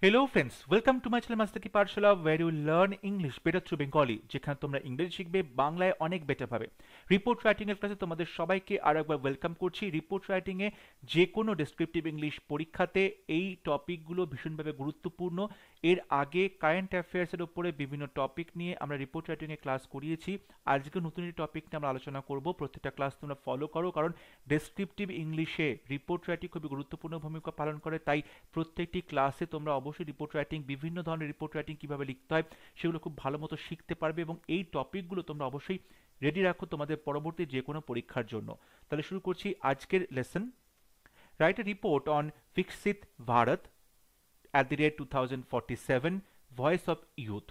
Hello friends, welcome to my channel Master Ki Pathshala where you learn English better through Bengali যেখানে তোমরা ইংরেজি শিখবে বাংলায় অনেক বেটার ভাবে। রিপোর্ট রাইটিং এর ক্লাসে তোমাদের সবাইকে আরেকবার ওয়েলকাম করছি। রিপোর্ট রাইটিং এ যে কোনো ডেসক্রিপটিভ ইংলিশ পরীক্ষাতে এই টপিকগুলো ভীষণভাবে গুরুত্বপূর্ণ। এর আগে কারেন্ট অ্যাফেয়ার্স এর উপরে বিভিন্ন টপিক নিয়ে আমরা রিপোর্ট রাইটিং এ ক্লাস করিয়েছি। আজকে নতুন একটি টপিক নিয়ে আমরা আলোচনা করব। প্রত্যেকটা ক্লাস তোমরা ফলো করো, কারণ ডেসক্রিপটিভ ইংলিশে রিপোর্ট রাইটিং খুবই গুরুত্বপূর্ণ ভূমিকা পালন করে। তাই প্রত্যেকটি ক্লাসে তোমরা অবশ্যই রিপোর্ট রাইটিং, বিভিন্ন ধরনের রিপোর্ট রাইটিং কিভাবে লিখতে হয় সেগুলো খুব ভালো মতো শিখতে পারবে, এবং এই টপিকগুলো তোমরা অবশ্যই রেডি রাখো তোমাদের পরবর্তী যে কোনো পরীক্ষার জন্য। তাহলে শুরু করছি আজকের lesson. Write a report on বিকশিত ভারত @2047 ভয়েস অফ ইউথ।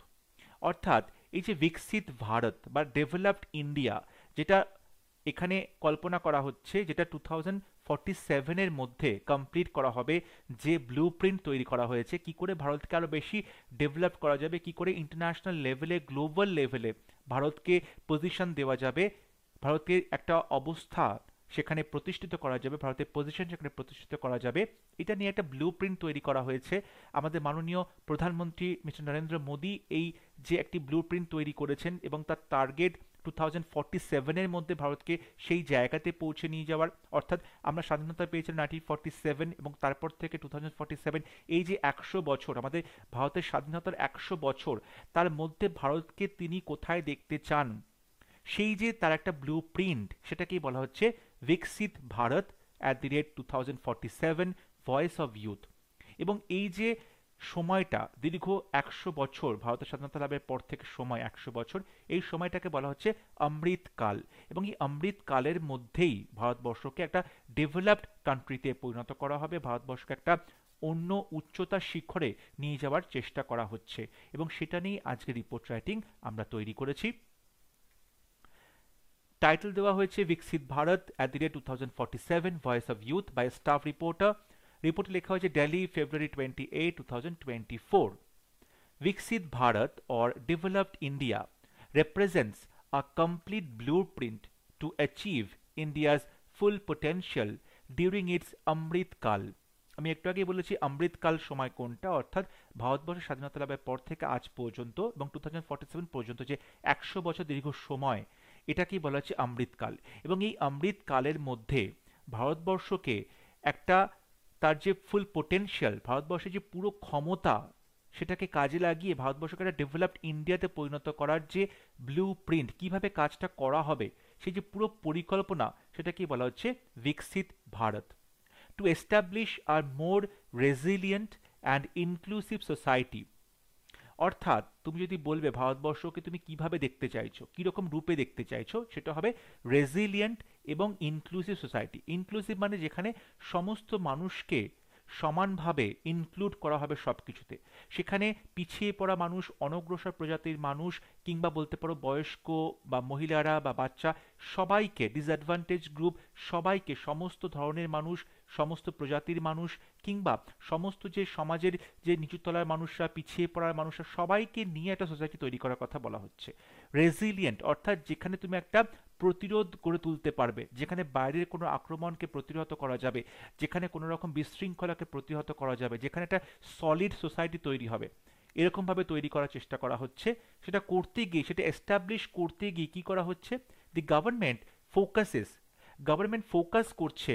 অর্থাৎ এই যে বিকশিত ভারত বা ডেভেলপড ইন্ডিয়া, যেটা এখানে কল্পনা করা হচ্ছে, যেটা 2047-এর মধ্যে কমপ্লিট করা হবে, যে ব্লু প্রিন্ট তৈরি করা হয়েছে কি করে ভারতকে আরও বেশি ডেভেলপ করা যাবে, কি করে ইন্টারন্যাশনাল লেভেলে, গ্লোবাল লেভেলে ভারতকে পজিশন দেওয়া যাবে, ভারতের একটা অবস্থা সেখানে প্রতিষ্ঠিত করা যাবে, ভারতের পজিশন সেখানে প্রতিষ্ঠিত করা যাবে, এটা নিয়ে একটা ব্লু প্রিন্ট তৈরি করা হয়েছে। আমাদের মাননীয় প্রধানমন্ত্রী মিস্টার নরেন্দ্র মোদী এই যে একটি ব্লু প্রিন্ট তৈরি করেছেন, এবং তার টার্গেট 2047-এর মধ্যে ভারতকে সেই জায়গাতে পৌঁছে নিয়ে যাওয়ার। অর্থাৎ আমরা স্বাধীনতা পেয়েছিলাম 1947, এবং তারপর থেকে 2047 এই যে 100 বছর, আমাদের ভারতের স্বাধীনতার 100 বছর, তার মধ্যে ভারতকে তিনি কোথায় দেখতে চান, সেই যে তার একটা ব্লু প্রিন্ট, সেটাকেই বলা হচ্ছে বিকশিত ভারত @2047 ভয়েস অফ ইউথ। এবং এই যে সময়টা দীর্ঘ 100 বছর, ভারতের স্বাধীনতা লাভের পর থেকে সময় 100 বছর, এই সময়টাকে বলা হচ্ছে অমৃতকাল। এবং এই অমৃতকালের মধ্যেই ভারতবর্ষকে একটা ডেভেলপড কান্ট্রিতে পরিণত করা হবে, ভারতবর্ষকে একটা অন্য উচ্চতার শিখরে নিয়ে যাওয়ার চেষ্টা করা হচ্ছে, এবং সেটা নিয়েই আজকে রিপোর্ট রাইটিং আমরা তৈরি করেছি। টাইটেল দেওয়া হয়েছে বিকশিত Bharat @2047 voice of youth by staff reporter. রিপোর্টে লেখা হয়েছে দিল্লি ফেব্রুয়ারি 28, 2024। Viksit Bharat or developed India represents a complete blueprint to achieve India's full potential during its Amrit Kal। আমি একটু আগে বলেছি অমৃতকাল সময় কোনটা, অর্থাৎ ভারতবর্ষের স্বাধীনতা লাভের পর থেকে আজ পর্যন্ত এবং 2047 পর্যন্ত যে 100 বছর দীর্ঘ সময়, এটাকেই বলা হচ্ছে অমৃতকাল। এবং এই অমৃতকালের মধ্যে ভারতবর্ষকে একটা, তার যে ফুল পোটেনশিয়াল, ভারতবর্ষের যে পুরো ক্ষমতা, সেটাকে কাজে লাগিয়ে ভারতবর্ষকে একটা ডেভেলপড ইন্ডিয়াতে পরিণত করার যে ব্লু প্রিন্ট, কীভাবে কাজটা করা হবে, সেই যে পুরো পরিকল্পনা, সেটাকেই বলা হচ্ছে বিকশিত Bharat. To establish a more resilient and inclusive society. অর্থাৎ তুমি যদি বলবে ভারতবর্ষকে তুমি কিভাবে দেখতে চাইছো, কীরকম রূপে দেখতে চাইছো, সেটা হবে রেজিলিয়েন্ট এবং ইনক্লুসিভ সোসাইটি। ইনক্লুসিভ মানে যেখানে সমস্ত মানুষকে সমানভাবে ইনক্লুড করা হবে সব কিছুতে, সেখানে পিছিয়ে পড়া মানুষ, অনগ্রসর প্রজাতির মানুষ, কিংবা বলতে পারো বয়স্ক বা মহিলারা বা বাচ্চা, সবাইকে, ডিসঅ্যাডভান্টেজ গ্রুপ, সবাইকে, সমস্ত ধরনের মানুষ, সমস্ত প্রজাতির মানুষ, কিংবা সমস্ত যে সমাজের যে নিচুতলার মানুষরা, পিছিয়ে পড়ার মানুষরা, সবাইকে নিয়ে একটা সোসাইটি তৈরি করার কথা বলা হচ্ছে। রেজিলিয়েন্ট অর্থাৎ যেখানে তুমি একটা প্রতিরোধ গড়ে তুলতে পারবে, যেখানে বাইরের কোনো আক্রমণকে প্রতিহত করা যাবে, যেখানে কোনো রকম বিশৃঙ্খলাকে প্রতিহত করা যাবে, যেখানে একটা সলিড সোসাইটি তৈরি হবে, এরকমভাবে তৈরি করার চেষ্টা করা হচ্ছে। সেটা করতে গিয়ে, সেটা এস্টাবলিশ করতে গিয়ে কী করা হচ্ছে, the government focuses, government focus করছে,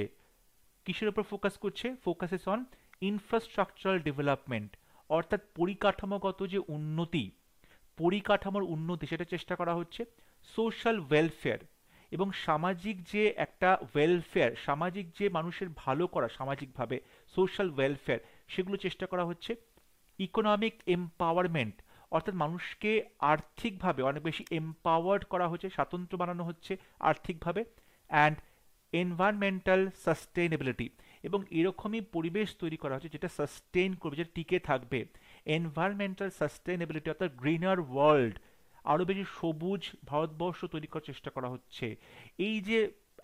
কিসের উপর ফোকাস করছে, ফোকাসেস অন ইনফ্রাস্ট্রাকচারাল ডেভেলপমেন্ট। অর্থাৎ পরিকাঠামোগত যে উন্নতি, পরিকাঠামোর উন্নতি, সেটা চেষ্টা করা হচ্ছে। সোশ্যাল ওয়েলফেয়ার এবং সামাজিক যে একটা ওয়েলফেয়ার, সামাজিক যে মানুষের ভালো করা সামাজিকভাবে, সোশ্যাল ওয়েলফেয়ার, সেগুলো চেষ্টা করা হচ্ছে। ইকোনমিক এম্পাওয়ারমেন্ট অর্থাৎ মানুষকে আর্থিকভাবে অনেক বেশি এম্পাওয়ার্ড করা হচ্ছে, স্বাতন্ত্র্য বানানো হচ্ছে আর্থিকভাবে। অ্যান্ড এনভায়রনমেন্টাল সাস্টেইনেবিলিটি, এবং এরকমই পরিবেশ তৈরি করা হচ্ছে যেটা সাস্টেইন করবে, যেটা টিকে থাকবে। এনভায়রনমেন্টাল সাস্টেইনেবিলিটি অর্থাৎ গ্রিনার ওয়ার্ল্ড, আরও বেশি সবুজ ভারতবর্ষ তৈরি করার চেষ্টা করা হচ্ছে। এই যে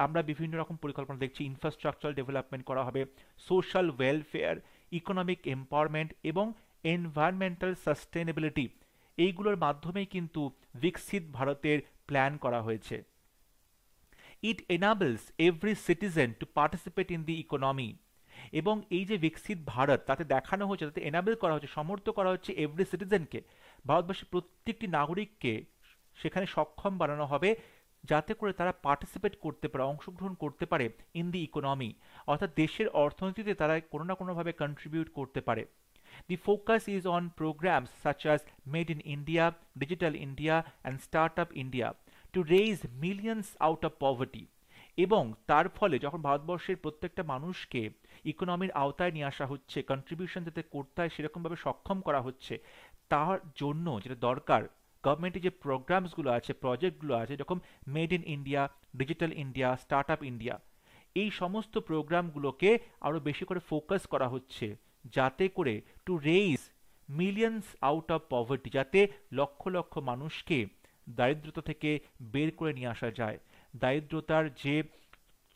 আমরা বিভিন্ন রকম পরিকল্পনা দেখছি, ইনফ্রাস্ট্রাকচারাল ডেভেলপমেন্ট করা হবে, সোশ্যাল ওয়েলফেয়ার, ইকোনমিক এম্পাওয়ারমেন্ট এবং এনভায়রনমেন্টাল সাস্টেইনেবিলিটি, এইগুলোর মাধ্যমেই কিন্তু বিকশিত ভারতের প্ল্যান করা হয়েছে। It enables every citizen to participate in the economy এবং এই যে বিকশিত ভারত, তাতে দেখানো হচ্ছে, তাতে এনাবেল করা হচ্ছে, সমর্থ করা হচ্ছে এভরি সিটিজেনকে, ভারতবর্ষের প্রত্যেকটি নাগরিককে সেখানে সক্ষম বানানো হবে, যাতে করে তারা পার্টিসিপেট করতে পারে, অংশগ্রহণ করতে পারে ইন দি ইকোনমি, অর্থাৎ দেশের অর্থনীতিতে তারা কোনো না কোনোভাবে কন্ট্রিবিউট করতে পারে। The focus is on programs such as Made in India, Digital India and Startup India to raise millions out of poverty. এবং তার ফলে যখন ভারতবর্ষের প্রত্যেকটা মানুষকে ইকোনমির আওতায় নিয়ে আসা হচ্ছে, কন্ট্রিবিউশন যাতে করতে হয় সেরকমভাবে সক্ষম করা হচ্ছে, তার জন্য যেটা দরকার, গভর্নমেন্টের যে প্রোগ্রামসগুলো আছে, প্রজেক্টগুলো আছে, যেরকম made in India, digital India, start up India, এই সমস্ত প্রোগ্রামগুলোকে আরও বেশি করে ফোকাস করা হচ্ছে, যাতে করে two raise millions out of poverty, যাতে লক্ষ লক্ষ মানুষকে দারিদ্রতা থেকে বের করে নিয়ে আসা যায়, দারিদ্রতার যে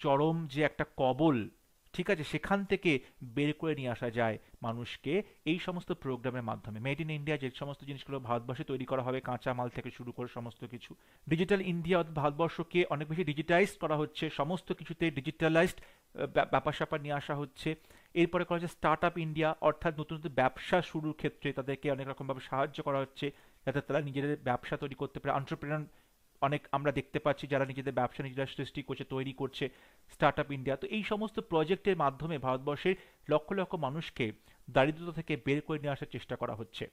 চরম যে একটা কবল, ঠিক আছে, সেখান থেকে বের করে নিয়ে আসা যায় মানুষকে এই সমস্ত প্রোগ্রামের মাধ্যমে। মেড ইন ইন্ডিয়া যে সমস্ত জিনিসগুলো ভারতবর্ষে তৈরি করা হবে, কাঁচা মাল থেকে শুরু করে সমস্ত কিছু। ডিজিটাল ইন্ডিয়া, ভারতবর্ষকে অনেক বেশি ডিজিটাইজড করা হচ্ছে, সমস্ত কিছুতে ডিজিটালাইজড ব্যাপার স্যাপার নিয়ে আসা হচ্ছে। এরপরে করা হচ্ছে স্টার্ট আপ ইন্ডিয়া, অর্থাৎ নতুন নতুন ব্যবসা শুরুর ক্ষেত্রে তাদেরকে অনেক রকমভাবে সাহায্য করা হচ্ছে, যাতে তারা নিজেদের ব্যবসা তৈরি করতে পারে। এন্টারপ্রেনার অনেক আমরা দেখতে পাচ্ছি যারা নিজেদের ব্যবসা নিজেরা সৃষ্টি করছে, তৈরি করছে, স্টার্ট আপ ইন্ডিয়া। তো এই সমস্ত প্রজেক্টের মাধ্যমে ভারতবর্ষের লক্ষ লক্ষ মানুষকে দারিদ্রতা থেকে বের করে নিয়ে আসার চেষ্টা করা হচ্ছে।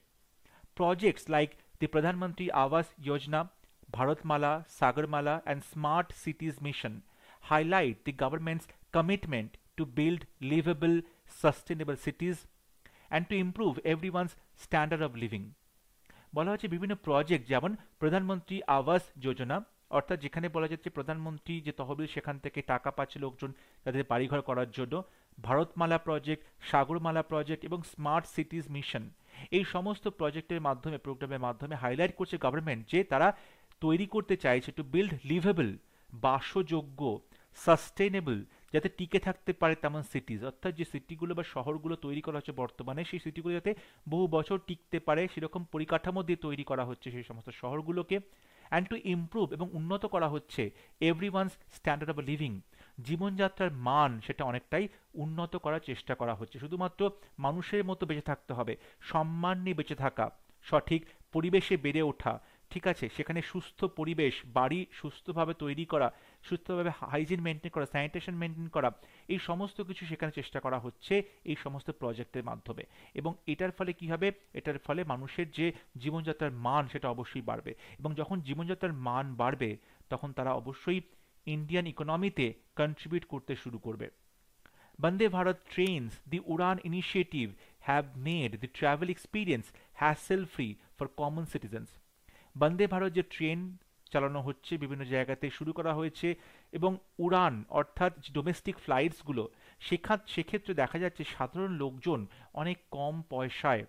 Projects like the Pradhan Mantri Awas Yojana, Bharatmala, Sagarmala and Smart Cities Mission highlight the government's commitment to build livable, sustainable cities and to improve everyone's standard of living. বলা হচ্ছে বিভিন্ন প্রজেক্ট, যেমন প্রধানমন্ত্রী আবাস যোজনা, অর্থাৎ যেখানে বলা যাচ্ছে প্রধানমন্ত্রী যে তহবিল সেখান থেকে টাকা পাচ্ছে লোকজন তাদের বাড়িঘর করার জন্য, ভারতমালা প্রজেক্ট, সাগরমালা প্রজেক্ট এবং স্মার্ট সিটিজ মিশন, এই সমস্ত প্রজেক্টের মাধ্যমে, প্রোগ্রামের মাধ্যমে হাইলাইট করছে গভর্নমেন্ট যে তারা তৈরি করতে চাইছে টু বিল্ড লিভেবল, বাসযোগ্য, সাস্টেনেবল, যাতে টিকে থাকতে পারে তেমন সিটিজ, অর্থাৎ যে সিটিগুলো বা শহরগুলো তৈরি করা হচ্ছে বর্তমানে, সেই সিটিগুলো যাতে বহু বছর টিকতে পারে সেরকম পরিকাঠামো দিয়ে তৈরি করা হচ্ছে সেই সমস্ত শহরগুলোকে। অ্যান্ড টু ইমপ্রুভ, এবং উন্নত করা হচ্ছে এভরিওয়ানস স্ট্যান্ডার্ড অফ লিভিং, জীবনযাত্রার মান সেটা অনেকটাই উন্নত করার চেষ্টা করা হচ্ছে। শুধুমাত্র মানুষের মতো বেঁচে থাকতে হবে, সম্মান নিয়ে বেঁচে থাকা, সঠিক পরিবেশে বেড়ে ওঠা, ঠিক আছে, সেখানে সুস্থ পরিবেশ, বাড়ি সুস্থভাবে তৈরি করা, সুস্থভাবে হাইজিন মেনটেন করা, স্যানিটেশন মেনটেন করা, এই সমস্ত কিছু সেখানে চেষ্টা করা হচ্ছে এই সমস্ত প্রজেক্টের মাধ্যমে। এবং এটার ফলে কি হবে, এটার ফলে মানুষের যে জীবনযাত্রার মান সেটা অবশ্যই বাড়বে, এবং যখন জীবনযাত্রার মান বাড়বে তখন তারা অবশ্যই ইন্ডিয়ান ইকোনমিতে কন্ট্রিবিউট করতে শুরু করবে। Vande Bharat trains, the Udan initiative have made the travel experience hassle-free for common citizens. Vande Bharat যে ট্রেন চালানো হচ্ছে বিভিন্ন জায়গাতে শুরু করা হয়েছে, এবং উড়ান অর্থাৎ ডোমেস্টিক ফ্লাইটসগুলো, সেক্ষেত্রে দেখা যাচ্ছে সাধারণ লোকজন অনেক কম পয়সায়,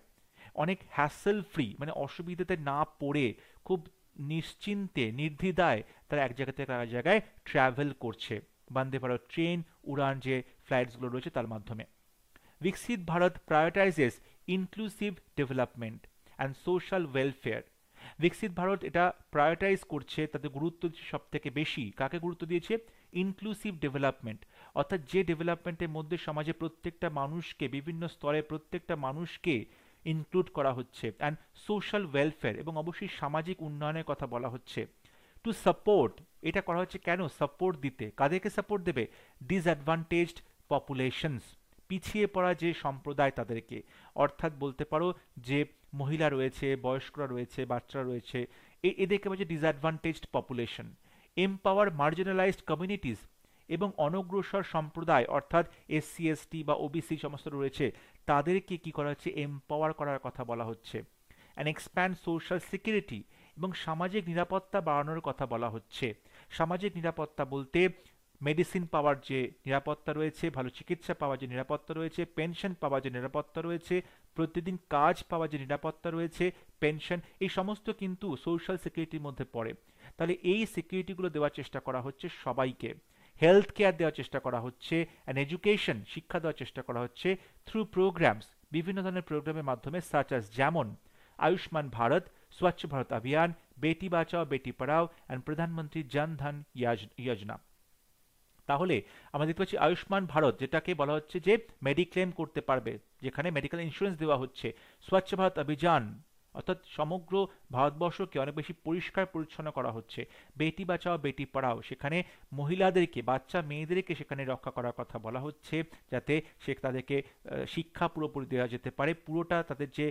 অনেক হ্যাসেল ফ্রি, মানে অসুবিধাতে না পড়ে খুব নিশ্চিন্তে নির্দ্বিধায় তারা এক জায়গা থেকে আরেক জায়গায় ট্রাভেল করছে বন্দে ভারত ট্রেন, উড়ান যে ফ্লাইটসগুলো রয়েছে তার মাধ্যমে। Viksit Bharat prioritises inclusive development and social welfare. Viksit Bharat এটা প্রায়োরিটাইজ করছে, তাদের গুরুত্ব দিচ্ছে সব থেকে বেশি, কাকে গুরুত্ব দিয়েছে, ইনক্লুসিভ ডেভেলপমেন্ট, অর্থাৎ যে ডেভেলপমেন্টের মধ্যে সমাজে প্রত্যেকটা মানুষকে, বিভিন্ন স্তরে প্রত্যেকটা মানুষকে ইনক্লুড করা হচ্ছে, অ্যান্ড সোশ্যাল ওয়েলফেয়ার, এবং অবশ্যই সামাজিক উন্নয়নের কথা বলা হচ্ছে। টু সাপোর্ট, এটা করা হচ্ছে কেন, সাপোর্ট দিতে, কাদেরকে সাপোর্ট দেবে, ডিসঅ্যাডভান্টেজড পপুলেশনস, পিছিয়ে পড়া যে সম্প্রদায় তাদেরকে, অর্থাৎ বলতে পারো যে মহিলা রয়েছে, বয়স্করা রয়েছে, বাচ্চারা রয়েছে, এদেরকে বলছে disadvantaged population. Empower marginalised communities, এবং অনগ্রসর সম্প্রদায় অর্থাৎ এসসি এসটি বা ওবিসি সমস্ত রয়েছে, তাদেরকে কি করা হচ্ছে, এমপাওয়ার করার কথা বলা হচ্ছে। অ্যান্ড এক্সপ্যান্ড সোশ্যাল সিকিউরিটি, এবং সামাজিক নিরাপত্তা বাড়ানোর কথা বলা হচ্ছে। সামাজিক নিরাপত্তা বলতে মেডিসিন পাওয়ার যে নিরাপত্তা রয়েছে, ভালো চিকিৎসা পাওয়ার যে নিরাপত্তা রয়েছে, পেনশন পাওয়ার যে নিরাপত্তা রয়েছে, প্রতিদিন কাজ পাওয়ার যে নিরাপত্তা রয়েছে, পেনশন, এই সমস্ত কিন্তু সোশ্যাল সিকিউরিটির মধ্যে পড়ে। তাহলে এই সিকিউরিটিগুলো দেওয়ার চেষ্টা করা হচ্ছে সবাইকে। হেলথ কেয়ার দেওয়ার চেষ্টা করা হচ্ছে, অ্যান্ড এডুকেশন, শিক্ষা দেওয়ার চেষ্টা করা হচ্ছে থ্রু প্রোগ্রামস, বিভিন্ন ধরনের প্রোগ্রামের মাধ্যমে, সাচ আস যেমন আয়ুষ্মান ভারত, স্বচ্ছ ভারত অভিযান, বেটি বাঁচাও বেটি পড়াও অ্যান্ড প্রধানমন্ত্রী জন ধন যোজনা। তাহলে আমরা দেখতে পাচ্ছি আয়ুষ্মান ভারত, যেটাকে বলা হচ্ছে যে মেডিক্লেম করতে পারবে, যেখানে মেডিকেল ইন্স্যুরেন্স দেওয়া হচ্ছে। স্বচ্ছ ভারত অভিযান, অর্থাৎ সমগ্র ভারতবর্ষকে অনেক বেশি পরিষ্কার পরিচ্ছন্ন করা হচ্ছে। বেটি বাঁচাও বেটি পড়াও, সেখানে মহিলাদেরকে, বাচ্চা মেয়েদেরকে সেখানে রক্ষা করার কথা বলা হচ্ছে, যাতে সে তাদেরকে শিক্ষা পুরোপুরি দেওয়া যেতে পারে, পুরোটা তাদের যে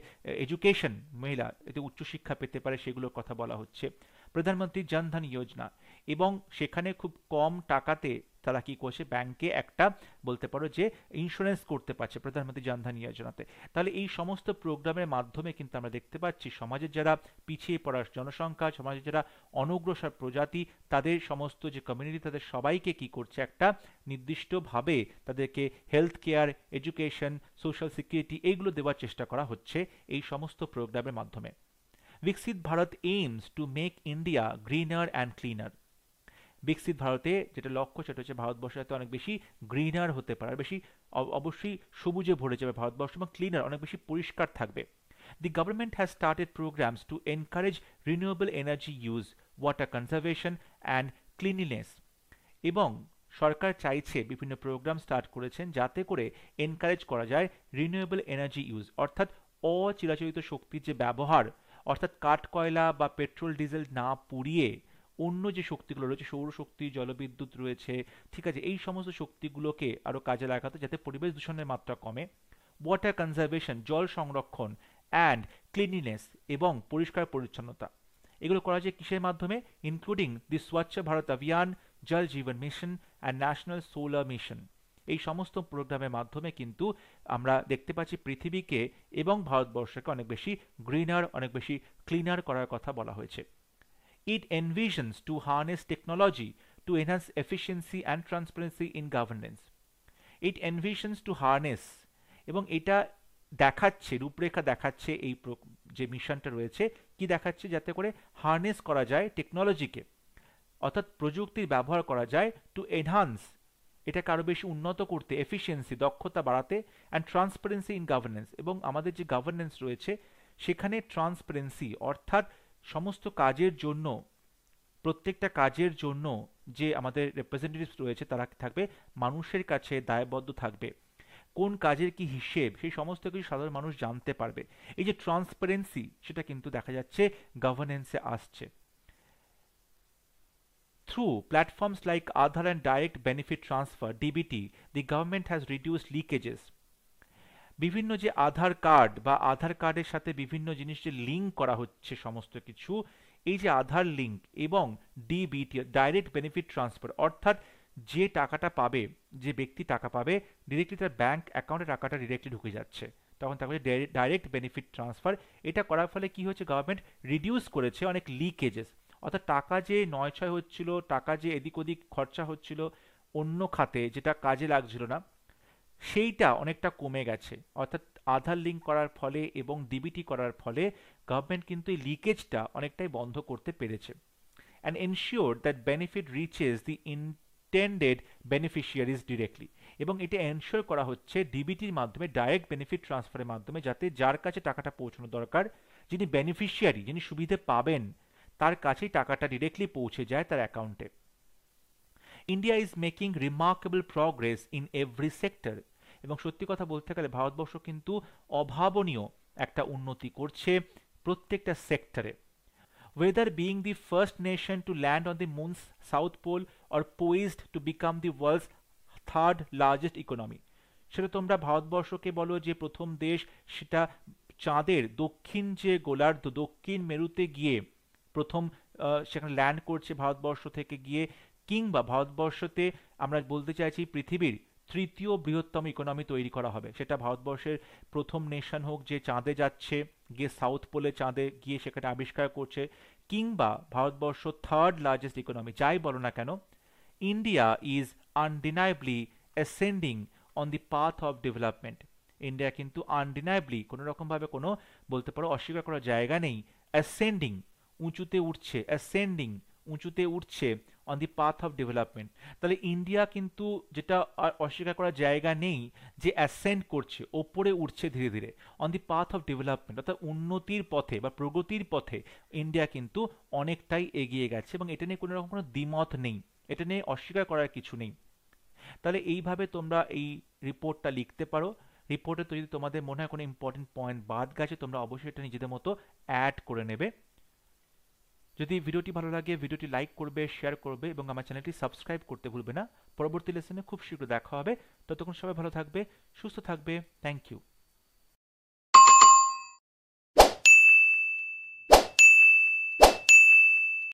এডুকেশন, মহিলা এতে উচ্চশিক্ষা পেতে পারে, সেগুলোর কথা বলা হচ্ছে। প্রধানমন্ত্রী জনধন যোজনা, এবং সেখানে খুব কম টাকাতে তারা কি করছে, ব্যাংকে একটা বলতে পারো যে ইন্স্যুরেন্স করতে পারছে প্রধানমন্ত্রী জনধন যোজনাতে। তাহলে এই সমস্ত প্রোগ্রামের মাধ্যমে কিন্তু আমরা দেখতে পাচ্ছি সমাজের যারা পিছিয়ে পড়া জনসংখ্যা, সমাজের যারা অনগ্রসর প্রজাতি, তাদের সমস্ত যে কমিউনিটি, তাদের সবাইকে কি করছে, একটা নির্দিষ্টভাবে তাদেরকে health care, education, social security এইগুলো দেওয়ার চেষ্টা করা হচ্ছে এই সমস্ত প্রোগ্রামের মাধ্যমে। Viksit Bharat aims to make India greener and cleaner. বিকশিত ভারতে যেটা লক্ষ্য, সেটা হচ্ছে ভারতবর্ষ যাতে অনেক বেশি গ্রিনার হতে পারে, বেশি অবশ্যই সবুজে ভরে যাবে ভারতবর্ষ, এবং ক্লিনার অনেক বেশি পরিষ্কার থাকবে। The government has started programs to encourage renewable energy use, water conservation and cleanliness. এবং সরকার চাইছে, বিভিন্ন প্রোগ্রাম স্টার্ট করেছেন যাতে করে এনকারেজ করা যায় রিনিউয়েবল এনার্জি ইউজ, অর্থাৎ অচিরাচরিত শক্তির যে ব্যবহার, অর্থাৎ কাঠ কয়লা বা পেট্রোল ডিজেল না পুড়িয়ে অন্য যে শক্তিগুলো রয়েছে, সৌরশক্তি, জলবিদ্যুৎ রয়েছে, ঠিক আছে, এই সমস্ত শক্তিগুলোকে আরও কাজে লাগাতে, যাতে পরিবেশ দূষণের মাত্রা কমে। ওয়াটার কনজারভেশন, জল সংরক্ষণ, অ্যান্ড ক্লিনলিনেস, এবং পরিষ্কার পরিচ্ছন্নতা, এগুলো করা যায় কিসের মাধ্যমে? ইনক্লুডিং দি স্বচ্ছ Bharat Abhiyan, Jal Jeevan mission and national solar mission. এই সমস্ত প্রোগ্রামের মাধ্যমে কিন্তু আমরা দেখতে পাচ্ছি পৃথিবীকে এবং ভারতবর্ষকে অনেক বেশি গ্রিনার, অনেক বেশি ক্লিনার করার কথা বলা হয়েছে। It envisions to harness technology to enhance efficiency and transparency in governance. It envisions to harness, এবং এটা দেখাচ্ছে, রূপরেখা দেখাচ্ছে এই যে মিশনটা রয়েছে, কি দেখাচ্ছে, যাতে করে হার্নেস করা যায় টেকনোলজিকে, অর্থাৎ প্রযুক্তির ব্যবহার করা যায়, টু এনহান্স, এটাকে আরও বেশি উন্নত করতে, এফিসিয়েন্সি, দক্ষতা বাড়াতে, অ্যান্ড ট্রান্সপারেন্সি ইন গভর্নেন্স, এবং আমাদের যে গভর্নেন্স রয়েছে সেখানে ট্রান্সপারেন্সি, অর্থাৎ সমস্ত কাজের জন্য, প্রত্যেকটা কাজের জন্য যে আমাদের রিপ্রেজেন্টেটিভস রয়েছে তারা থাকবে মানুষের কাছে দায়বদ্ধ থাকবে, কোন কাজের কি হিসেব, সেই সমস্ত কিছু সাধারণ মানুষ জানতে পারবে। এই যে ট্রান্সপারেন্সি, সেটা কিন্তু দেখা যাচ্ছে গভর্নেন্সে আসছে। Through platforms like Aadhaar and Direct Benefit Transfer (DBT), the government has reduced leakages. বিভিন্ন যে আধার কার্ড বা আধার কার্ডের সাথে বিভিন্ন জিনিস যে লিঙ্ক করা হচ্ছে সমস্ত কিছু, এই যে আধার লিঙ্ক এবং ডিবিটি, ডাইরেক্ট বেনিফিট ট্রান্সফার, অর্থাৎ যে টাকাটা পাবে, যে ব্যক্তি টাকা পাবে, ডিরেক্টলি তার ব্যাংক অ্যাকাউন্টে টাকাটা ডিরেক্টলি ঢুকে যাচ্ছে, তখন তাকে ডাইরেক্ট বেনিফিট ট্রান্সফার। এটা করার ফলে কি হচ্ছে, গভর্নমেন্ট রিডিউস করেছে অনেক লিকেজেস, অর্থাৎ টাকা যে নয় ছয় হচ্ছিল, টাকা যে এদিক ওদিক খরচা হচ্ছিল অন্য খাতে, যেটা কাজে লাগছিল না, সেইটা অনেকটা কমে গেছে। অর্থাৎ আধার লিঙ্ক করার ফলে এবং ডিবিটি করার ফলে গভর্নমেন্ট কিন্তু এই লিকেজটা অনেকটাই বন্ধ করতে পেরেছে। And ensure that benefit reaches the intended beneficiaries directly, এবং এটা এনশিওর করা হচ্ছে ডিবিটির মাধ্যমে, ডাইরেক্ট বেনিফিট ট্রান্সফারের মাধ্যমে, যাতে যার কাছে টাকাটা পৌঁছানো দরকার, যিনি বেনিফিশিয়ারি, যিনি সুবিধে পাবেন, তার কাছেই টাকাটা ডিরেক্টলি পৌঁছে যায় তার অ্যাকাউন্টে। India is making remarkable progress in every sector, এবং সত্যি কথা বলতে গেলে ভারতবর্ষ কিন্তু অভাবনীয় একটা উন্নতি করছে প্রত্যেকটা সেক্টরে। Whether being the first nation to land on the moon's south pole or poised to become the world's third largest economy, সেটা তোমরা ভারতবর্ষকে বলো যে প্রথম দেশ, সেটা চাঁদের দক্ষিণ যে গোলার্ধ, দক্ষিণ মেরুতে গিয়ে প্রথম সেখানে ল্যান্ড করছে ভারতবর্ষ থেকে গিয়ে, কিংবা ভারতবর্ষতে আমরা বলতে চাইছি পৃথিবীর তৃতীয় বৃহত্তম ইকোনমি তৈরি করা হবে, সেটা ভারতবর্ষের প্রথম নেশন হোক যে চাঁদে যাচ্ছে, গিয়ে সাউথ পোলে চাঁদে গিয়ে সেখানে আবিষ্কার করছে, কিংবা ভারতবর্ষ থার্ড লার্জেস্ট ইকোনমি, যাই বলো না কেন, India is undeniably ascending on the path of development. India কিন্তু আনডিনাইবলি, কোনো রকমভাবে কোনো বলতে পারো অস্বীকার করার জায়গা নেই, অ্যাসেন্ডিং, উঁচুতে উঠছে, অ্যাসেন্ডিং, উঁচুতে উঠছে, on the path of development. তাহলে ইন্ডিয়া কিন্তু, যেটা অস্বীকার করার জায়গা নেই, যে অ্যাসেন্ড করছে, ওপরে উঠছে ধীরে ধীরে, on the path of development, অর্থাৎ উন্নতির পথে বা প্রগতির পথে ইন্ডিয়া কিন্তু অনেকটাই এগিয়ে গেছে, এবং এটা নিয়ে কোনো রকম কোনো দ্বিমত নেই, এটা নিয়ে অস্বীকার করার কিছু নেই। তাহলে এইভাবে তোমরা এই রিপোর্টটা লিখতে পারো। রিপোর্টে তো যদি তোমাদের মনে হয় কোনো ইম্পর্টেন্ট পয়েন্ট বাদ গেছে, তোমরা অবশ্যই এটা নিজেদের মতো অ্যাড করে নেবে। যদি ভিডিওটি ভালো লাগে ভিডিওটি লাইক করবে, শেয়ার করবে এবং আমার চ্যানেলটি সাবস্ক্রাইব করতে ভুলবে না। পরবর্তী লেসনে খুব শীঘ্র দেখা হবে। ততক্ষণ সবাই ভালো থাকবে, সুস্থ থাকবে। Thank you.